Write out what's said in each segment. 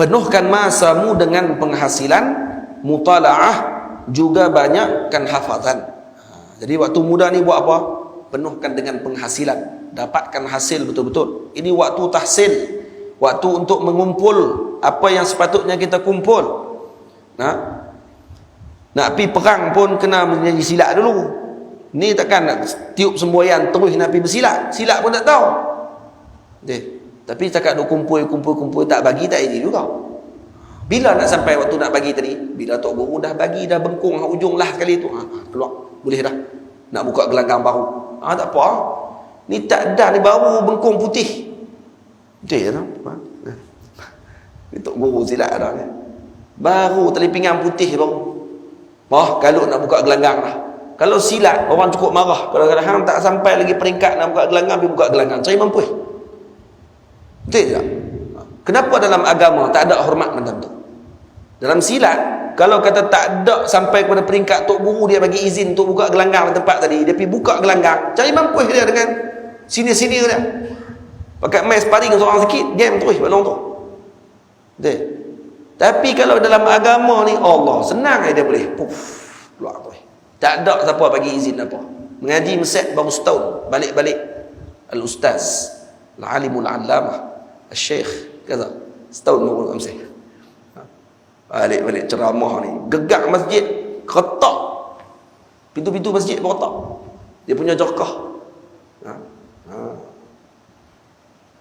penuhkan masamu dengan penghasilan, mutala'ah, juga banyakkan hafazan. Jadi waktu muda ni buat apa? Penuhkan dengan penghasilan, dapatkan hasil betul-betul. Ini waktu tahsil, waktu untuk mengumpul apa yang sepatutnya kita kumpul. Nak pergi perang pun kena menjadi silat dulu. Ni takkan nak tiup semboyan terus nak pergi bersilat, silat pun tak tahu. Tapi cakap duk kumpul tak bagi tak ini juga. Bila nak sampai waktu nak bagi tadi? Bila Tok Guru dah bagi, dah bengkung hujung lah sekali tu, keluar, boleh dah. Nak buka gelanggang baru. Tak apa. Ni tak dah, ni baru bengkung putih. Betul tak? Ni Tok Guru silat dah ni. Baru tali pinggang putih baru. Kalau nak buka gelanggang lah. Kalau silat, orang cukup marah. Kalau kadang-kadang tak sampai lagi peringkat nak buka gelanggang, pergi buka gelanggang. Cari mampu. Betul tak? Kenapa dalam agama tak ada hormat macam tu? Dalam silat, kalau kata tak ada sampai kepada peringkat Tok Guru dia bagi izin untuk buka gelanggang di tempat tadi, dia pergi buka gelanggang, cari mampu dia dengan senior-senior dia. Pakai main sparring seorang sikit, game terus balong tu. Betul? Tapi kalau dalam agama ni, Allah senang dia boleh keluar terus. Tak ada siapa bagi izin apa. Mengaji Mesir baru setahun, balik-balik al-ustaz, al-alimul allamah, al-syekh kaza, setahun baru Mesir. Balik-balik ceramah ni, gegak masjid, ketak pintu-pintu masjid berketak. Dia punya jerkah.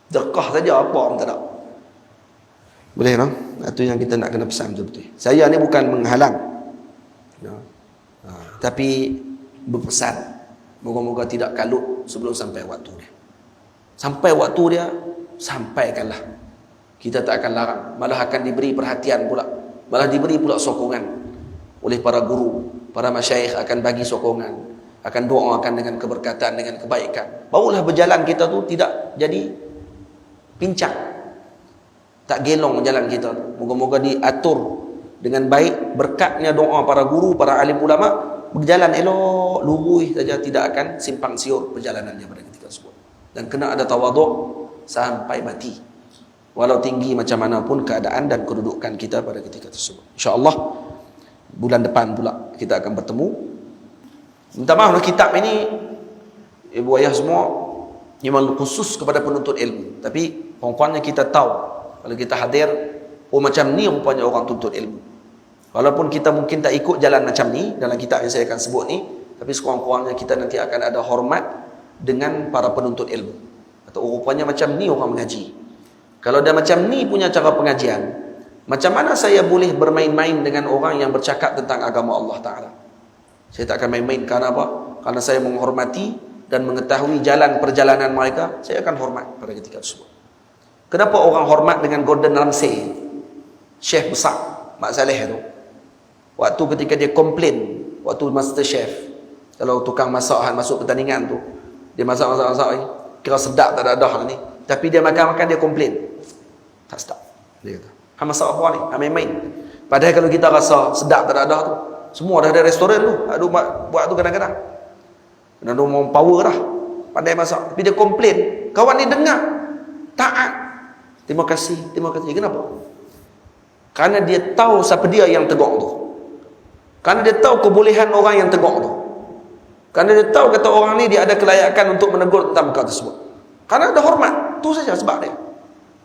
Jerkah saja, apa pun tak ada. Boleh tak? Itu yang kita nak kena pesan betul-betul. Saya ni bukan menghalang, tapi berpesan, moga-moga tidak kalut sebelum sampai waktu dia. Sampai waktu dia, sampaikanlah. Kita tak akan larang, malah akan diberi perhatian pula, malah diberi pula sokongan oleh para guru, para masyayikh akan bagi sokongan, akan doakan dengan keberkatan, dengan kebaikan. Barulah berjalan kita tu tidak jadi pincang, tak gelong jalan kita. Moga-moga diatur dengan baik, berkatnya doa para guru, para alim ulama, berjalan elok, lurus saja, tidak akan simpang siur perjalanannya pada ketika tersebut. Dan kena ada tawaduk sampai mati, walau tinggi macam mana pun keadaan dan kedudukan kita pada ketika tersebut. InsyaAllah bulan depan pula kita akan bertemu. Minta maaf, kitab ini ibu ayah semua memang khusus kepada penuntut ilmu. Tapi pokoknya kita tahu, kalau kita hadir, macam ni rupanya orang tuntut ilmu. Walaupun kita mungkin tak ikut jalan macam ni dalam kitab yang saya akan sebut ni, tapi sekurang-kurangnya kita nanti akan ada hormat dengan para penuntut ilmu. Atau rupanya macam ni orang mengaji. Kalau dah macam ni punya cara pengajian, macam mana saya boleh bermain-main dengan orang yang bercakap tentang agama Allah Ta'ala? Saya tak akan main-main. Kerana apa? Karena saya menghormati dan mengetahui jalan perjalanan mereka, saya akan hormat pada ketika tersebut. Kenapa orang hormat dengan Gordon Ramsay, chef besar, Mak Saleh tu? Waktu ketika dia komplain, waktu Master Chef, kalau tukang masak masuk pertandingan tu, dia masak kira sedap tak ada dah ni, tapi dia makan-makan dia komplain, tak sedap. Dia kata, masak apa ni? Main-main. Padahal kalau kita rasa sedap tak ada dah tu, semua dah ada restoran tu, buat tu kadang-kadang. Dan dia mau power dah, pandai masak. Tapi dia komplain, kawan ni dengar, taat, terima kasih. Kenapa? Karena dia tahu siapa dia yang tegak tu. Karena dia tahu kebolehan orang yang tegak tu. Karena dia tahu kata orang ni dia ada kelayakan untuk menegur tentang perkara tersebut. Karena ada hormat, tu saja sebab dia.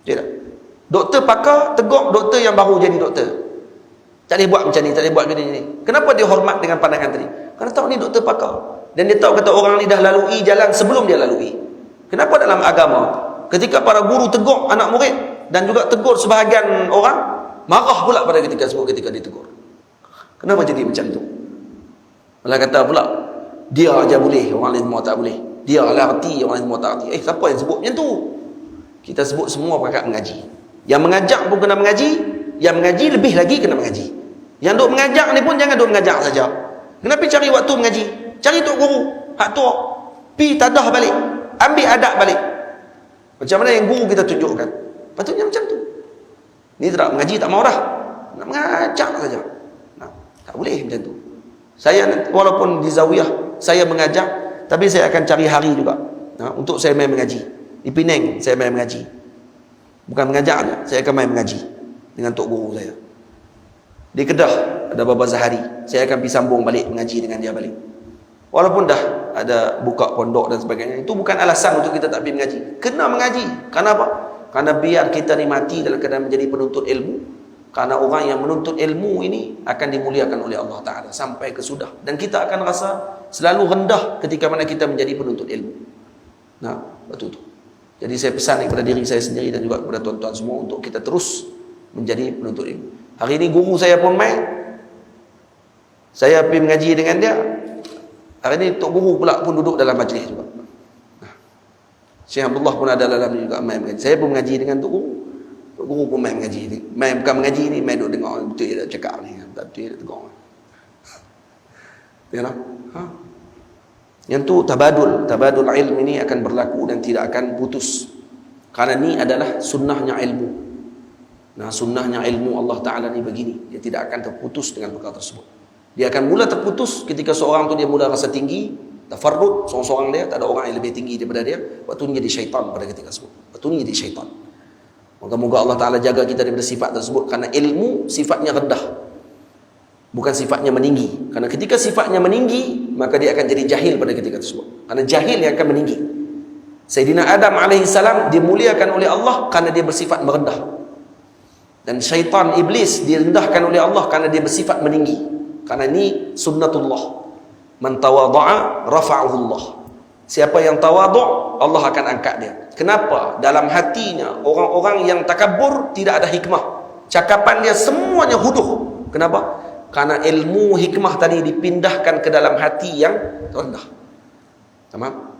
Dia tak? Doktor pakar tegak doktor yang baru jadi doktor. Tak boleh buat macam ni, tak boleh buat macam ni. Kenapa dia hormat dengan pandangan tadi? Karena tahu ni doktor pakar. Dan dia tahu kata orang ni dah lalui jalan sebelum dia lalui. Kenapa dalam agama, ketika para guru tegur anak murid dan juga tegur sebahagian orang, marah pula pada ketika tersebut ketika ditegur. Kenapa jadi macam tu? Malah kata pula, dia aja boleh, orang lain semua tak boleh. Dia lah reti, orang lain semua tak reti. Siapa yang sebut macam tu? Kita sebut semua perkara mengaji. Yang mengajak pun kena mengaji, yang mengaji lebih lagi kena mengaji. Yang duk mengajak ni pun jangan duk mengajak saja. Kenapa cari waktu mengaji? Cari tok guru, hak tua, pi tadah balik, ambil adab balik. Macam mana yang guru kita tunjukkan? Patutnya macam tu. Ni tak mengaji tak mau dah, nak mengajak saja. Tak boleh macam tu. Saya walaupun di zawiyah saya mengajak, tapi saya akan cari hari juga untuk saya main mengaji. Di Penang saya main mengaji. Bukan mengajak, saya akan main mengaji. dengan tok guru saya. Di Kedah ada Baba Zahari. Saya akan pergi sambung balik mengaji dengan dia balik. Walaupun dah ada buka pondok dan sebagainya, itu bukan alasan untuk kita tak pergi mengaji. Kena mengaji. Kenapa? Karena biar kita ni mati dalam keadaan menjadi penuntut ilmu. Karena orang yang menuntut ilmu ini akan dimuliakan oleh Allah Ta'ala sampai ke sudah. Dan kita akan rasa selalu rendah ketika mana kita menjadi penuntut ilmu. Nah, betul tu. Jadi saya pesan kepada diri saya sendiri dan juga kepada tuan-tuan semua untuk kita terus menjadi penuntut ilmu. Hari ini guru saya pun main. Saya pergi mengaji dengan dia. Hari ini tok guru pula pun duduk dalam majlis juga. Syekh Abdullah pun ada dalam juga main mengaji. Saya pun mengaji dengan tok guru. Tok guru pun main mengaji ni. Main bukan mengaji ni, main duduk dengar betul dia dah cakap ni. Betul dia dah tegur. Ya lah. Yang tu tabadul ilmu ini akan berlaku dan tidak akan putus. Karena ni adalah sunnahnya ilmu. Nah, sunnahnya ilmu Allah Ta'ala ni begini. Dia tidak akan terputus dengan perkara tersebut. Dia akan mula terputus ketika seorang tu dia mula rasa tinggi, tafarrud, seorang-seorang dia, tak ada orang yang lebih tinggi daripada dia. Waktu ni jadi syaitan pada ketika tersebut. Waktu ni jadi syaitan. Moga-moga Allah Ta'ala jaga kita daripada sifat tersebut. Karena ilmu sifatnya rendah, bukan sifatnya meninggi. Karena ketika sifatnya meninggi, maka dia akan jadi jahil pada ketika tersebut. Karena jahil yang akan meninggi. Sayyidina Adam alaihissalam dimuliakan oleh Allah karena dia bersifat merendah. Dan syaitan iblis direndahkan oleh Allah karena dia bersifat meninggi. Karena ini sunnatullah. Man tawadha'a rafa'ahu Allah. Siapa yang tawadhu', Allah akan angkat dia. Kenapa? Dalam hatinya orang-orang yang takabur tidak ada hikmah. Cakapan dia semuanya huduh. Kenapa? Karena ilmu hikmah tadi dipindahkan ke dalam hati yang rendah. Tamam?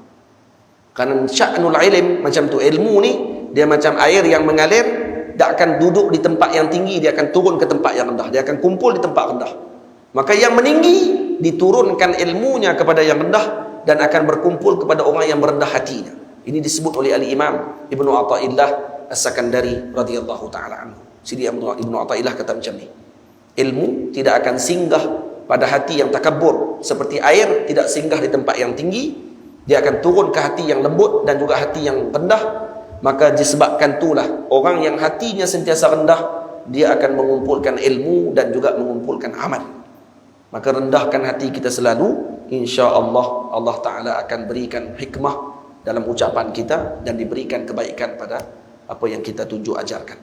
Karena sya'nul ilm macam tu, ilmu ni dia macam air yang mengalir, tak akan duduk di tempat yang tinggi, dia akan turun ke tempat yang rendah. Dia akan kumpul di tempat rendah. Maka yang meninggi diturunkan ilmunya kepada yang rendah dan akan berkumpul kepada orang yang merendah hatinya. Ini disebut oleh Al-Imam Ibnu Athaillah As-Sakandari radhiyallahu taala anhu. Sidi Ibnu Athaillah kata macam ni. Ilmu tidak akan singgah pada hati yang takabur, seperti air tidak singgah di tempat yang tinggi. Dia akan turun ke hati yang lembut dan juga hati yang rendah. Maka disebabkan itulah orang yang hatinya sentiasa rendah, dia akan mengumpulkan ilmu dan juga mengumpulkan amal. Maka rendahkan hati kita selalu, insya-Allah Allah Ta'ala akan berikan hikmah dalam ucapan kita dan diberikan kebaikan pada apa yang kita tunjuk ajarkan.